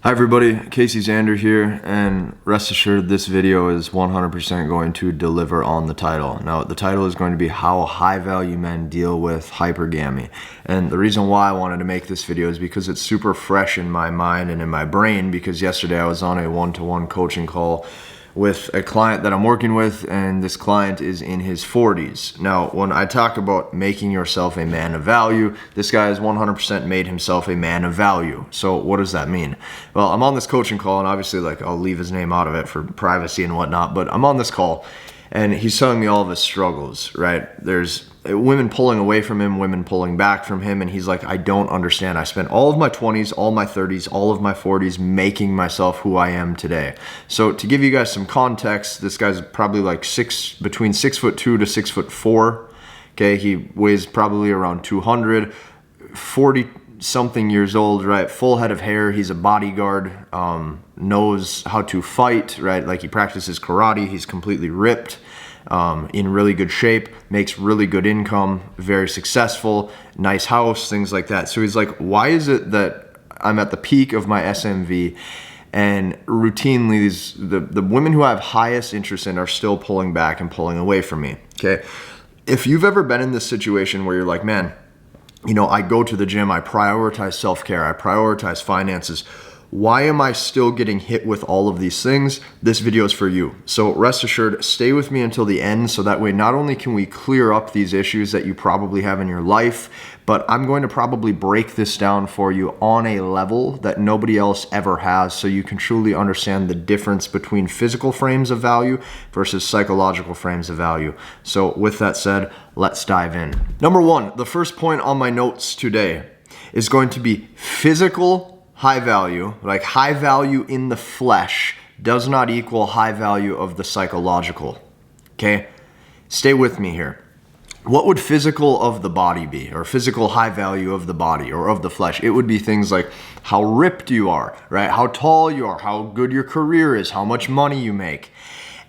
Hi everybody, Casey Zander here, and rest assured this video is 100% going to deliver on the title. Now, the title is going to be how high-value men deal with hypergamy. And the reason why I wanted to make this video is because it's super fresh in my mind and in my brain, because yesterday I was on a one-to-one coaching call with a client that I'm working with, and this client is in his 40s. Now, when I talk about making yourself a man of value, this guy has 100% made himself a man of value. So what does that mean? Well, I'm on this coaching call, and obviously, I'll leave his name out of it for privacy and whatnot, but I'm on this call, and he's telling me all of his struggles, right? There's women pulling away from him, women pulling back from him, and he's like, I don't understand. I spent all of my 20s, all my 30s, all of my 40s making myself who I am today. So to give you guys some context, this guy's probably like between 6'2" to 6'4". Okay, he weighs probably around 200, 40 something years old, right? Full head of hair. He's a bodyguard, knows how to fight, right? Like, he practices karate. He's completely ripped, in really good shape, makes really good income, very successful, nice house, things like that. So he's like, why is it that I'm at the peak of my SMV and routinely the women who I have highest interest in are still pulling back and pulling away from me? Okay. If you've ever been in this situation where you're like, man, you know, I go to the gym, I prioritize self-care, I prioritize finances, why am I still getting hit with all of these things? This video is for you. So rest assured, stay with me until the end, so that way not only can we clear up these issues that you probably have in your life, but I'm going to probably break this down for you on a level that nobody else ever has, so you can truly understand the difference between physical frames of value versus psychological frames of value. So with that said, let's dive in. Number one, the first point on my notes today is going to be physical high value, like high value in the flesh, does not equal high value of the psychological. Okay? Stay with me here. What would physical of the body be, or physical high value of the body or of the flesh? It would be things like how ripped you are, right? How tall you are, how good your career is, how much money you make.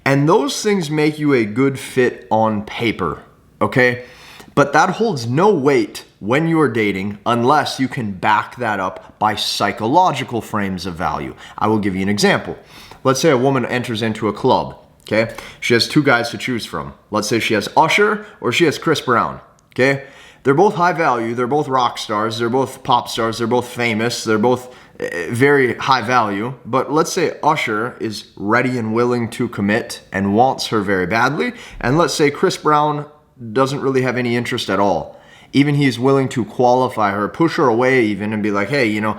And those things make you a good fit on paper, okay? But that holds no weight when you are dating unless you can back that up by psychological frames of value. I will give you an example. Let's say a woman enters into a club, okay? She has two guys to choose from. Let's say she has Usher or she has Chris Brown, okay? They're both high value, they're both rock stars, they're both pop stars, they're both famous, they're both very high value. But let's say Usher is ready and willing to commit and wants her very badly, and let's say Chris Brown doesn't really have any interest at all. Even he's willing to qualify her, push her away even, and be like, hey, you know,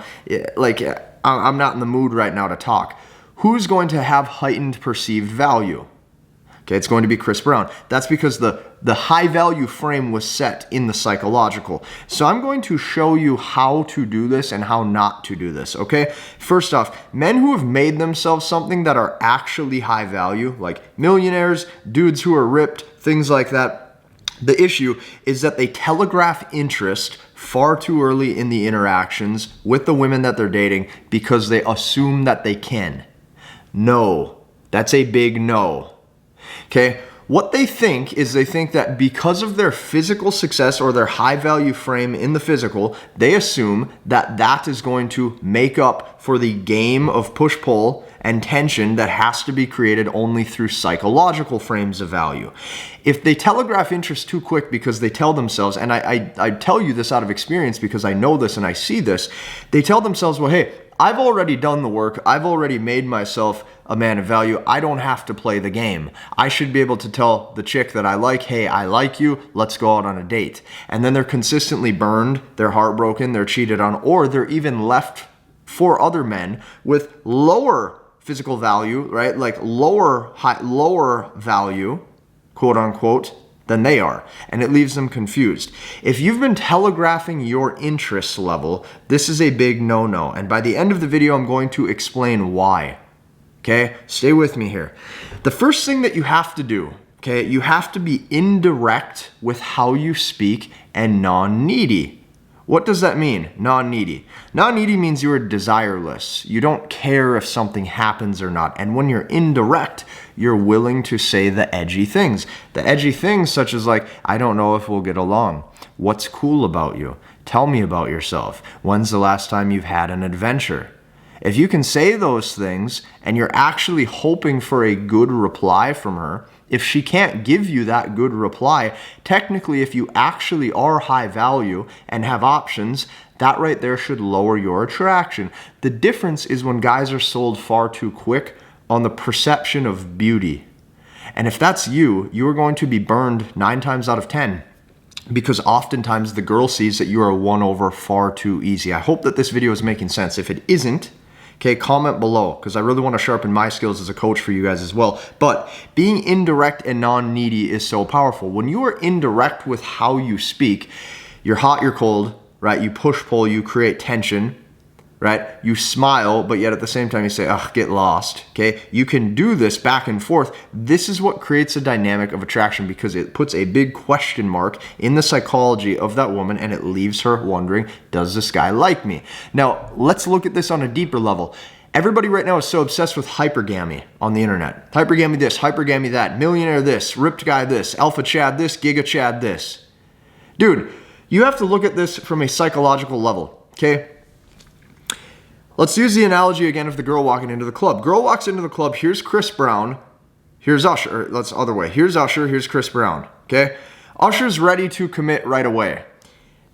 like, I'm not in the mood right now to talk. Who's going to have heightened perceived value? Okay, it's going to be Chris Brown. That's because the high value frame was set in the psychological. So I'm going to show you how to do this and how not to do this, okay? First off, men who have made themselves something that are actually high value, like millionaires, dudes who are ripped, things like that, the issue is that they telegraph interest far too early in the interactions with the women that they're dating because they assume that they can. No, that's a big no. Okay? What they think is they think that because of their physical success or their high value frame in the physical, they assume that that is going to make up for the game of push-pull and tension that has to be created only through psychological frames of value. If they telegraph interest too quick because they tell themselves, and I tell you this out of experience because I know this and I see this, they tell themselves, well, hey, I've already done the work. I've already made myself a man of value. I don't have to play the game. I should be able to tell the chick that I like, hey, I like you, let's go out on a date. And then they're consistently burned, they're heartbroken, they're cheated on, or they're even left for other men with lower physical value, right? Like lower value, quote unquote, than they are. And it leaves them confused. If you've been telegraphing your interest level, this is a big no-no. And by the end of the video, I'm going to explain why. Okay? Stay with me here. The first thing that you have to do, okay, you have to be indirect with how you speak and non-needy. What does that mean? Non-needy. Non-needy means you are desireless. You don't care if something happens or not. And when you're indirect, you're willing to say the edgy things. The edgy things such as like, I don't know if we'll get along. What's cool about you? Tell me about yourself. When's the last time you've had an adventure? If you can say those things and you're actually hoping for a good reply from her, if she can't give you that good reply, technically if you actually are high value and have options, that right there should lower your attraction. The difference is when guys are sold far too quick on the perception of beauty. And if that's you, you are going to be burned 9 times out of 10. Because oftentimes the girl sees that you are won over far too easy. I hope that this video is making sense. If it isn't, okay, comment below, because I really want to sharpen my skills as a coach for you guys as well. But being indirect and non-needy is so powerful. When you are indirect with how you speak, you're hot, you're cold, right? You push pull, you create tension, right? You smile, but yet at the same time you say, ugh, get lost, okay? You can do this back and forth. This is what creates a dynamic of attraction because it puts a big question mark in the psychology of that woman and it leaves her wondering, does this guy like me? Now, let's look at this on a deeper level. Everybody right now is so obsessed with hypergamy on the internet. Hypergamy this, hypergamy that, millionaire this, ripped guy this, alpha chad this, giga chad this. Dude, you have to look at this from a psychological level, okay? Let's use the analogy again of the girl walking into the club. Girl walks into the club, here's Chris Brown, here's Usher, or let's other way. Here's Usher, here's Chris Brown, okay? Usher's ready to commit right away.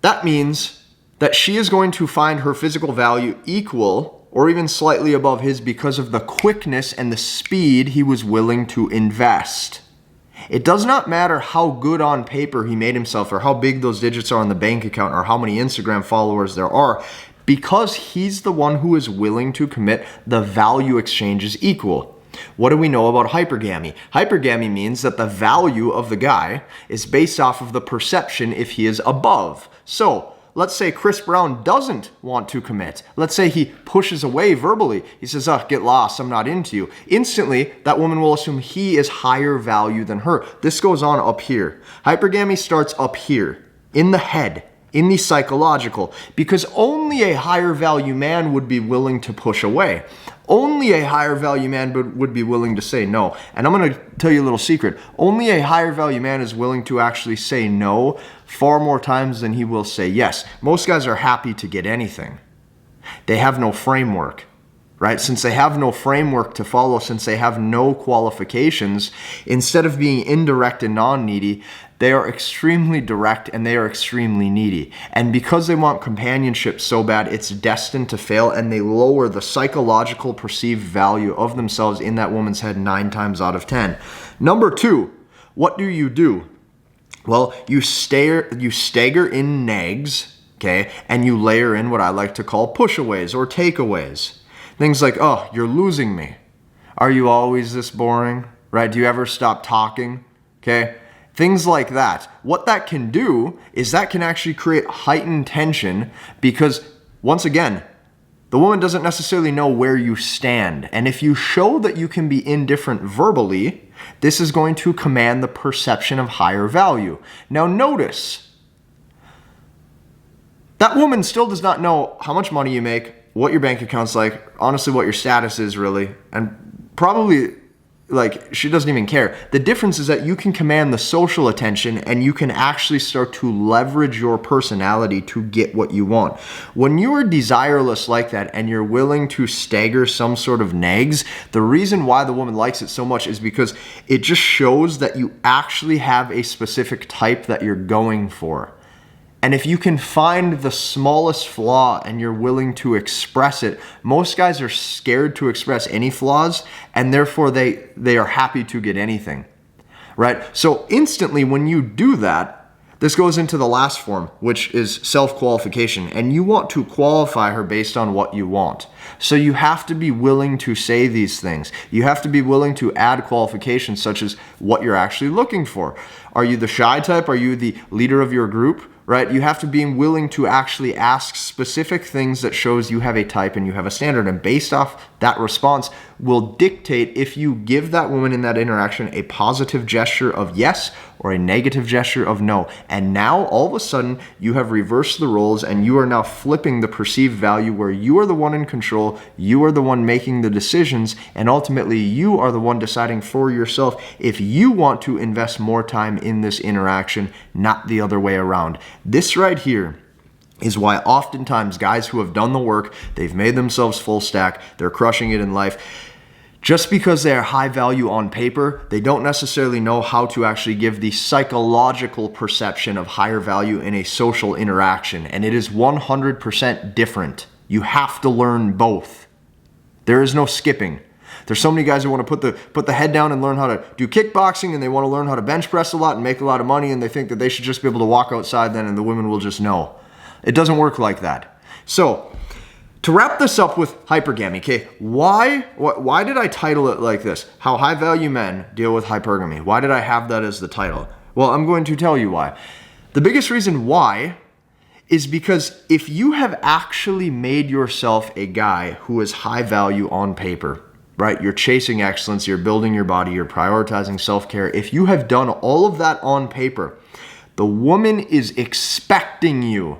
That means that she is going to find her physical value equal or even slightly above his because of the quickness and the speed he was willing to invest. It does not matter how good on paper he made himself or how big those digits are on the bank account or how many Instagram followers there are. Because he's the one who is willing to commit, the value exchange is equal. What do we know about hypergamy? Hypergamy means that the value of the guy is based off of the perception if he is above. So let's say Chris Brown doesn't want to commit. Let's say he pushes away verbally. He says, oh, get lost, I'm not into you. Instantly, that woman will assume he is higher value than her. This goes on up here. Hypergamy starts up here, in the head. In the psychological, because only a higher value man would be willing to push away. Only a higher value man would be willing to say no. And I'm going to tell you a little secret. Only a higher value man is willing to actually say no far more times than he will say yes. Most guys are happy to get anything. They have no framework, right? Since they have no framework to follow, since they have no qualifications, instead of being indirect and non-needy, they are extremely direct and they are extremely needy. And because they want companionship so bad, it's destined to fail and they lower the psychological perceived value of themselves in that woman's head 9 times out of 10. Number 2, what do? Well, you stagger in nags, okay? And you layer in what I like to call pushaways or takeaways. Things like, oh, you're losing me. Are you always this boring? Right? Do you ever stop talking? Okay? Things like that. What that can do is that can actually create heightened tension because, once again, the woman doesn't necessarily know where you stand. And if you show that you can be indifferent verbally, this is going to command the perception of higher value. Now notice, that woman still does not know how much money you make, what your bank account's like, honestly what your status is really, and probably like she doesn't even care. The difference is that you can command the social attention and you can actually start to leverage your personality to get what you want. When you are desireless like that and you're willing to stagger some sort of nags, the reason why the woman likes it so much is because it just shows that you actually have a specific type that you're going for. And if you can find the smallest flaw and you're willing to express it, most guys are scared to express any flaws and therefore they are happy to get anything, right? So instantly when you do that, this goes into the last form, which is self-qualification, and you want to qualify her based on what you want. So you have to be willing to say these things. You have to be willing to add qualifications such as what you're actually looking for. Are you the shy type? Are you the leader of your group? Right? You have to be willing to actually ask specific things that shows you have a type and you have a standard. And based off that response will dictate if you give that woman in that interaction a positive gesture of yes or a negative gesture of no. And now all of a sudden you have reversed the roles and you are now flipping the perceived value where you are the one in control, you are the one making the decisions, and ultimately you are the one deciding for yourself if you want to invest more time in this interaction, not the other way around. This right here is why oftentimes guys who have done the work, they've made themselves full stack, they're crushing it in life. Just because they are high value on paper, they don't necessarily know how to actually give the psychological perception of higher value in a social interaction. And it is 100% different. You have to learn both. There is no skipping. There's so many guys who want to put the head down and learn how to do kickboxing, and they want to learn how to bench press a lot and make a lot of money, and they think that they should just be able to walk outside then and the women will just know. It doesn't work like that. So, to wrap this up with hypergamy, okay, why did I title it like this? How high value men deal with hypergamy. Why did I have that as the title? Well, I'm going to tell you why. The biggest reason why is because if you have actually made yourself a guy who is high value on paper, right? You're chasing excellence, you're building your body, you're prioritizing self-care. If you have done all of that on paper, the woman is expecting you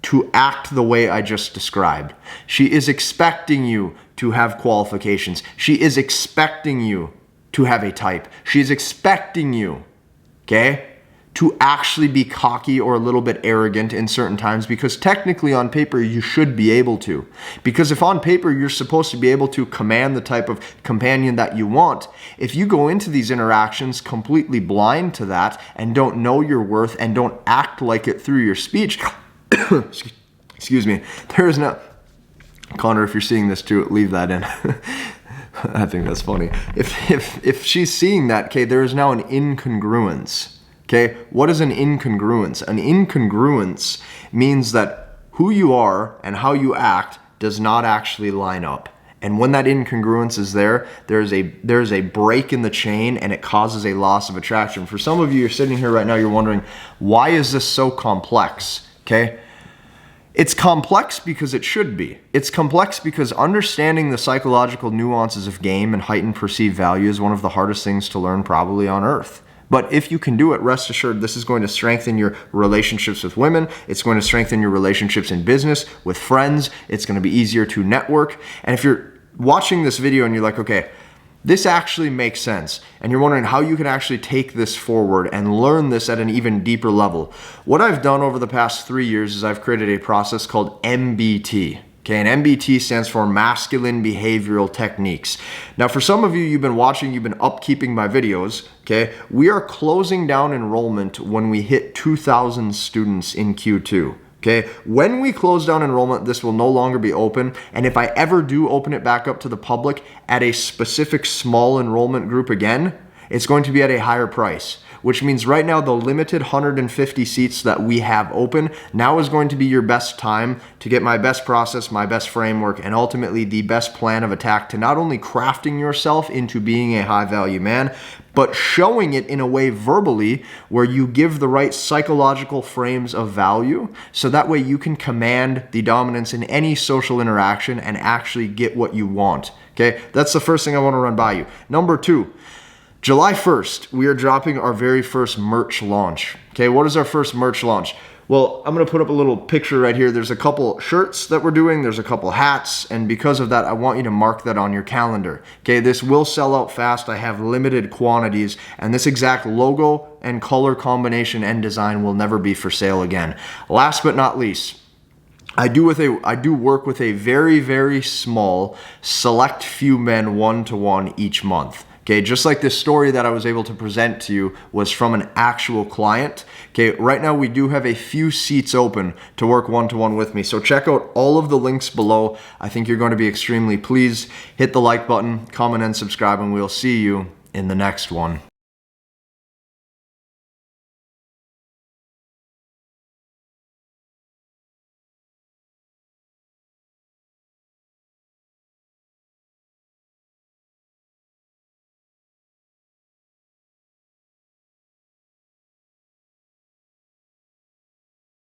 to act the way I just described. She is expecting you to have qualifications. She is expecting you to have a type. She is expecting you, okay, to actually be cocky or a little bit arrogant in certain times, because technically on paper you should be able to. Because if on paper you're supposed to be able to command the type of companion that you want, if you go into these interactions completely blind to that and don't know your worth and don't act like it through your speech, excuse me, there is no, Connor, if you're seeing this too, leave that in. I think that's funny. If she's seeing that, okay, there is now an incongruence. Okay, what is an incongruence? An incongruence means that who you are and how you act does not actually line up. And when that incongruence is there, there's a break in the chain and it causes a loss of attraction. For some of you, you're sitting here right now, you're wondering, why is this so complex? Okay, it's complex because it should be. It's complex because understanding the psychological nuances of game and heightened perceived value is one of the hardest things to learn probably on earth. But if you can do it, rest assured, this is going to strengthen your relationships with women. It's going to strengthen your relationships in business, with friends. It's going to be easier to network. And if you're watching this video and you're like, okay, this actually makes sense, and you're wondering how you can actually take this forward and learn this at an even deeper level, what I've done over the past 3 years is I've created a process called MBT. Okay, and MBT stands for Masculine Behavioral Techniques. Now, for some of you, you've been watching, you've been upkeeping my videos, okay? We are closing down enrollment when we hit 2,000 students in Q2. Okay, when we close down enrollment, this will no longer be open. And if I ever do open it back up to the public at a specific small enrollment group again, it's going to be at a higher price, which means right now the limited 150 seats that we have open, now is going to be your best time to get my best process, my best framework, and ultimately the best plan of attack to not only crafting yourself into being a high value man, but showing it in a way verbally where you give the right psychological frames of value, so that way you can command the dominance in any social interaction and actually get what you want. Okay, that's the first thing I want to run by you. Number 2, July 1st, we are dropping our very first merch launch. Okay, what is our first merch launch? Well, I'm gonna put up a little picture right here. There's a couple shirts that we're doing, there's a couple hats, and because of that, I want you to mark that on your calendar. Okay, this will sell out fast. I have limited quantities, and this exact logo and color combination and design will never be for sale again. Last but not least, I do work with a very, very small, select few men one-to-one each month. Okay, just like this story that I was able to present to you was from an actual client. Okay, right now we do have a few seats open to work one-to-one with me. So check out all of the links below. I think you're going to be extremely pleased. Hit the like button, comment, and subscribe, and we'll see you in the next one.